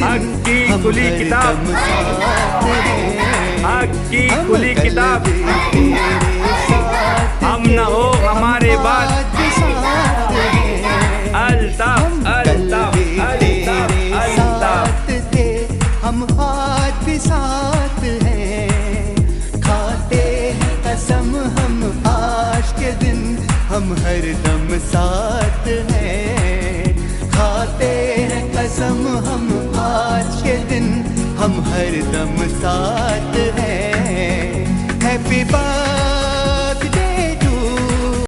हक की खुली किताब, हक की खुली किताब, हम न हो हमारे बाद। अल्ताफ अल्ताफ अल्ताफ अल्ताफ, हम हाथ भी साथ हैं, खाते हैं कसम हम आज के दिन, हम हर दम साथ हैं, खाते हैं कसम हम आज के दिन, हम हर दम साथ हैं। Happy birthday